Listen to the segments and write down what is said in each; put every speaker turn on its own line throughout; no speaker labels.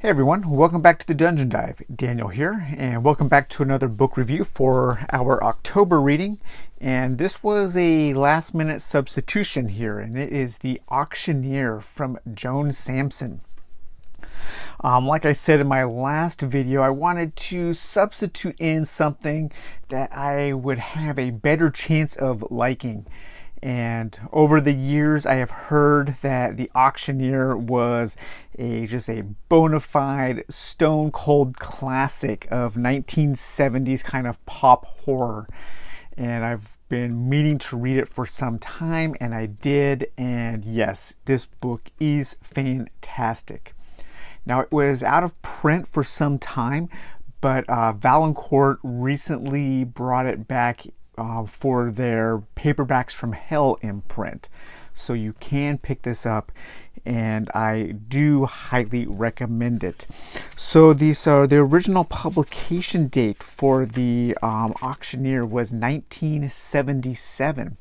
Hey everyone, welcome back to the Dungeon Dive. Daniel here, and welcome back to another book review for our October reading. And this was a last minute substitution here, and it is The Auctioneer from Joan Samson. Like I said in my last video, I wanted to substitute in something that I would have a better chance of liking. And over the years, I have heard that The Auctioneer was just a bona fide, stone cold classic of 1970s kind of pop horror. And I've been meaning to read it for some time, and I did. And yes, this book is fantastic. Now, it was out of print for some time, but Valancourt recently brought it back for their Paperbacks from Hell imprint. So you can pick this up, and I do highly recommend it. So the original publication date for the Auctioneer was 1977.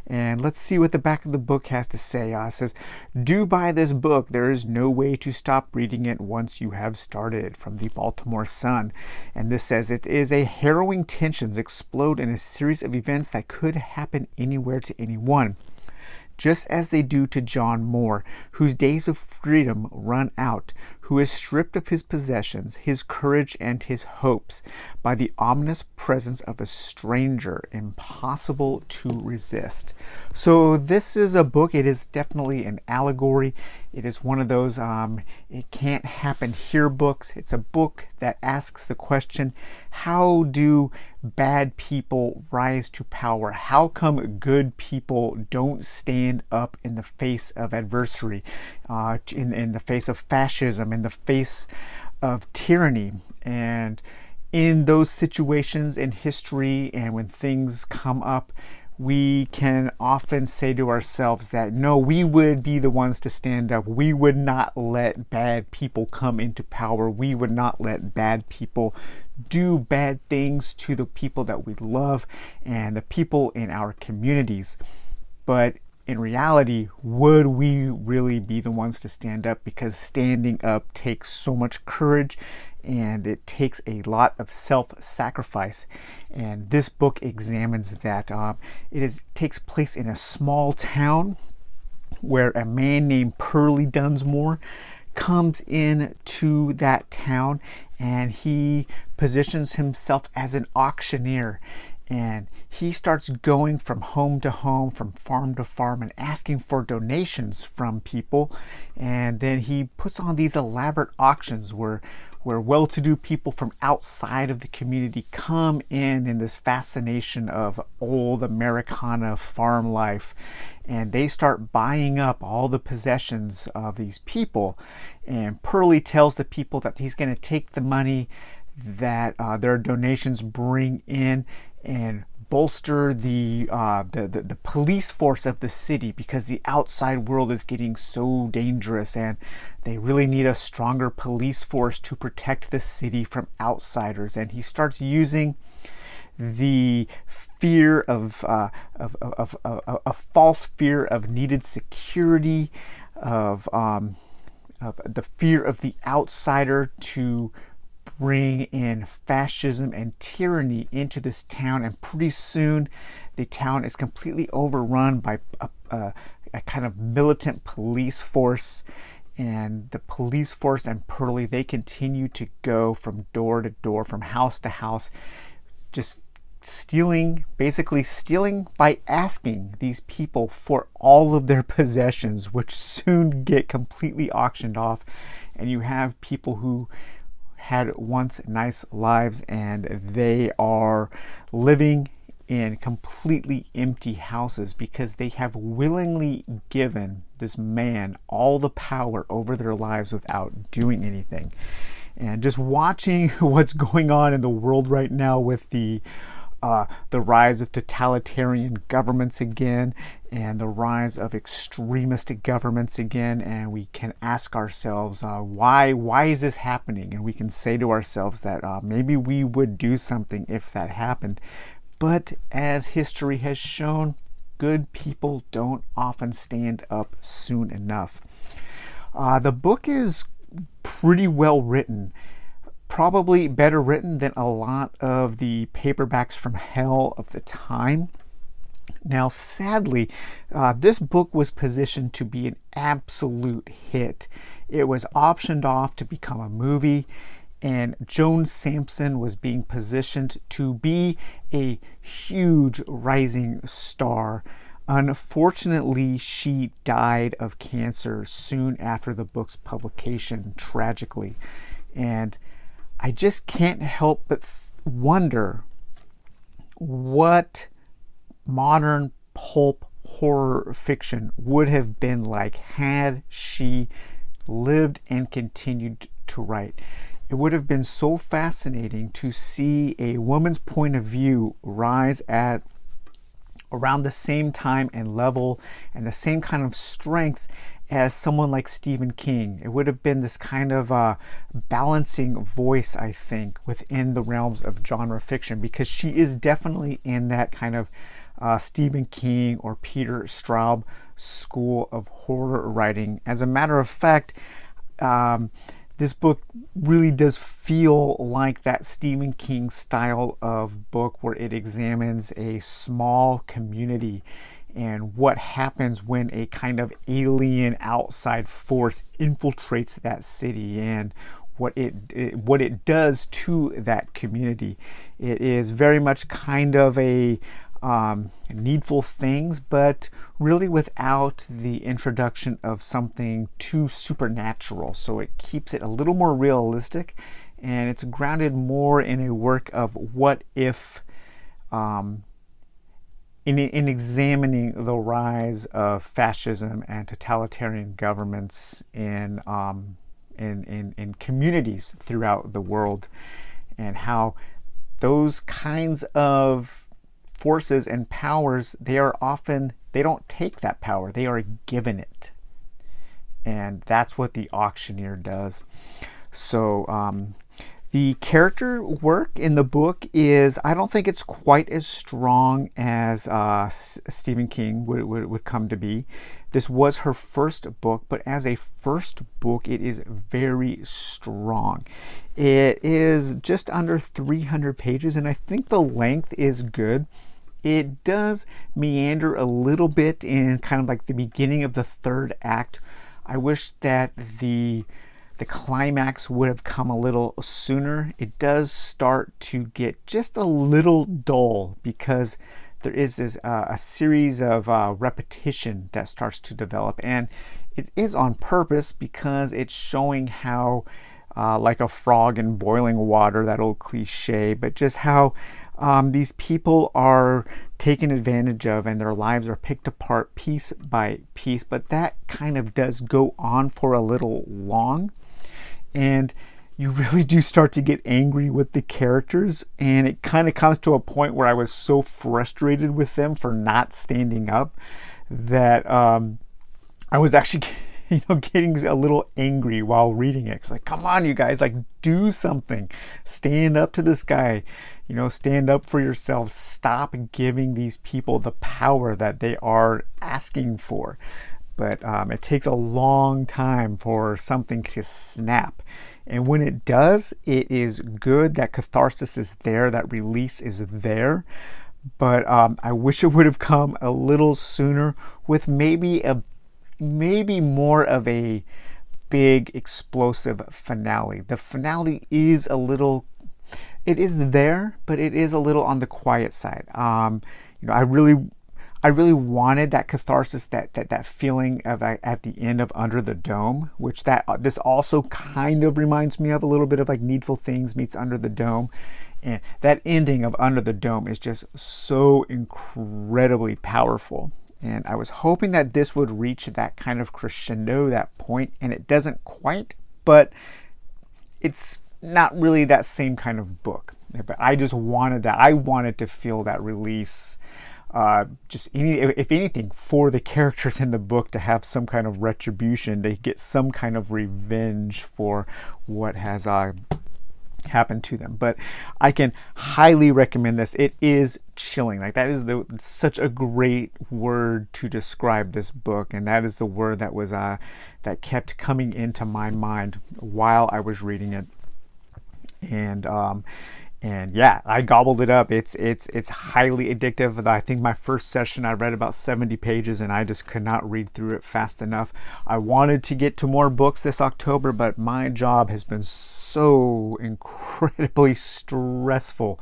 And let's see what the back of the book has to say. It says, "Do buy this book. There is no way to stop reading it once you have started," from the Baltimore Sun. And this says, "It is a harrowing tensions explode in a series of events that could happen anywhere to anyone, just as they do to John Moore, whose days of freedom run out, who is stripped of his possessions, his courage, and his hopes by the ominous presence of a stranger impossible to resist." So this is a book. It is definitely an allegory. It is one of those it can't happen here books. It's a book that asks the question, how do bad people rise to power? How come good people don't stand up in the face of adversity, in the face of fascism, in the face of tyranny? And in those situations in history, and when things come up, we can often say to ourselves that no, we would be the ones to stand up. We would not let bad people come into power. We would not let bad people do bad things to the people that we love and the people in our communities. But in reality, would we really be the ones to stand up? Because standing up takes so much courage, and it takes a lot of self-sacrifice. And this book examines that. It takes place in a small town where a man named Pearly Dunsmore comes in to that town, and he positions himself as an auctioneer. And he starts going from home to home, from farm to farm, and asking for donations from people. And then he puts on these elaborate auctions where well-to-do people from outside of the community come in this fascination of old Americana farm life. And they start buying up all the possessions of these people. And Pearly tells the people that he's going to take the money that their donations bring in and bolster the police force of the city, because the outside world is getting so dangerous, and they really need a stronger police force to protect the city from outsiders. And he starts using the fear of a false fear of needed security, of the fear of the outsider, to bring in fascism and tyranny into this town. And pretty soon the town is completely overrun by a kind of militant police force. And the police force and Pearly, they continue to go from door to door, from house to house, just basically stealing by asking these people for all of their possessions, which soon get completely auctioned off. And you have people who had once nice lives, and they are living in completely empty houses because they have willingly given this man all the power over their lives without doing anything. And just watching what's going on in the world right now with the rise of totalitarian governments again, and the rise of extremist governments again, and we can ask ourselves, why is this happening? And we can say to ourselves that maybe we would do something if that happened. But as history has shown, good people don't often stand up soon enough. The book is pretty well written. Probably better written than a lot of the paperbacks from hell of the time. Now, sadly, this book was positioned to be an absolute hit. It was optioned off to become a movie, and Joan Samson was being positioned to be a huge rising star. Unfortunately, she died of cancer soon after the book's publication, tragically. And I just can't help but wonder what modern pulp horror fiction would have been like had she lived and continued to write. It would have been so fascinating to see a woman's point of view rise at around the same time and level and the same kind of strengths as someone like Stephen King. It would have been this kind of balancing voice, I think, within the realms of genre fiction, because she is definitely in that kind of Stephen King or Peter Straub school of horror writing. As a matter of fact, this book really does feel like that Stephen King style of book where it examines a small community and what happens when a kind of alien outside force infiltrates that city and what it does to that community. It is very much kind of a needful things, but really without the introduction of something too supernatural. So it keeps it a little more realistic, and it's grounded more in a work of what if, in examining the rise of fascism and totalitarian governments in communities throughout the world, and how those kinds of forces and powers, they don't take that power, they are given it. And that's what the Auctioneer does. So the character work in the book is, I don't think it's quite as strong as Stephen King would come to be. This was her first book, but as a first book, it is very strong. It is just under 300 pages, and I think the length is good. It does meander a little bit in kind of like the beginning of the third act. I wish that the climax would have come a little sooner. It does start to get just a little dull because there is a series of repetition that starts to develop, and it is on purpose because it's showing how like a frog in boiling water, that old cliche, but just how these people are taken advantage of and their lives are picked apart piece by piece. But that kind of does go on for a little long, and you really do start to get angry with the characters, and it kind of comes to a point where I was so frustrated with them for not standing up that I was actually getting a little angry while reading it. It's like, come on, you guys, like, do something. Stand up to this guy. Stand up for yourselves. Stop giving these people the power that they are asking for. But it takes a long time for something to snap. And when it does, it is good. That catharsis is there. That release is there. But I wish it would have come a little sooner with maybe more of a big explosive finale. The finale is it is there, but it is a little on the quiet side. I really wanted that catharsis, that feeling of at the end of Under the Dome, which this also kind of reminds me of a little bit of like Needful Things meets Under the Dome. And that ending of Under the Dome is just so incredibly powerful. And I was hoping that this would reach that kind of crescendo, that point, and it doesn't quite, but it's not really that same kind of book. But I just wanted that. I wanted to feel that release, if anything, for the characters in the book to have some kind of retribution, to get some kind of revenge for what has happen to them. But I can highly recommend this. It is chilling. Like, that is such a great word to describe this book, and that is the word that was that kept coming into my mind while I was reading it. And yeah, I gobbled it up. It's highly addictive. I think my first session I read about 70 pages, and I just could not read through it fast enough. I wanted to get to more books this October, but my job has been so incredibly stressful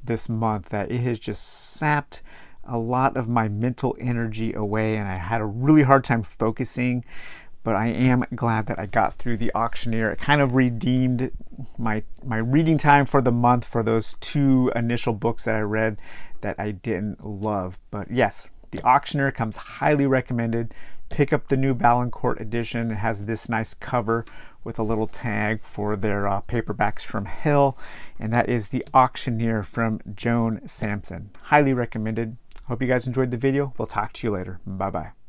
this month that it has just sapped a lot of my mental energy away, and I had a really hard time focusing. But I am glad that I got through The Auctioneer. It kind of redeemed my reading time for the month for those 2 initial books that I read that I didn't love. But yes, The Auctioneer comes highly recommended. Pick up the new Ballancourt edition. It has this nice cover with a little tag for their paperbacks from hell. And that is The Auctioneer from Joan Samson. Highly recommended. Hope you guys enjoyed the video. We'll talk to you later. Bye-bye.